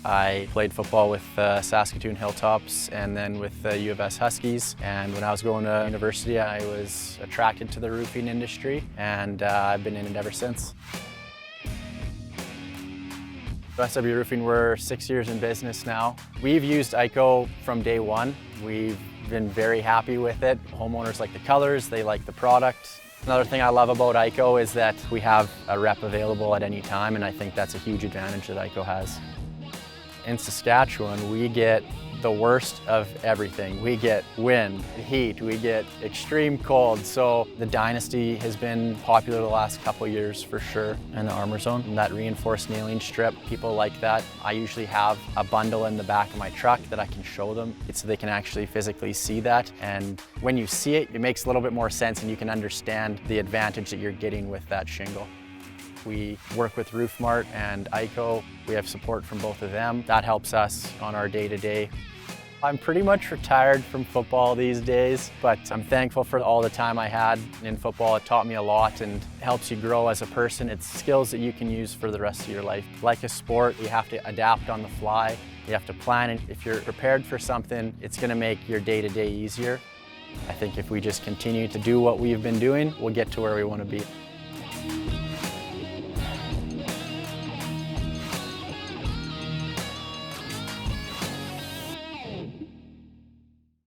I played football with Saskatchewan Hilltops and then with the U of S Huskies. And when I was going to university, I was attracted to the roofing industry, and I've been in it ever since. SW Roofing, we're 6 years in business now. We've used IKO from day one. We've been very happy with it. Homeowners like the colors, they like the product. Another thing I love about IKO is that we have a rep available at any time, and I think that's a huge advantage that IKO has. In Saskatchewan, we get the worst of everything. We get wind, heat, we get extreme cold. So the Dynasty has been popular the last couple of years for sure, and the Armourzone, and that reinforced nailing strip, people like that. I usually have a bundle in the back of my truck that I can show them so they can actually physically see that. And when you see it, it makes a little bit more sense and you can understand the advantage that you're getting with that shingle. We work with RoofMart and IKO. We have support from both of them. That helps us on our day-to-day. I'm pretty much retired from football these days, but I'm thankful for all the time I had in football. It taught me a lot and helps you grow as a person. It's skills that you can use for the rest of your life. Like a sport, you have to adapt on the fly. You have to plan it. If you're prepared for something, it's going to make your day-to-day easier. I think if we just continue to do what we've been doing, we'll get to where we want to be.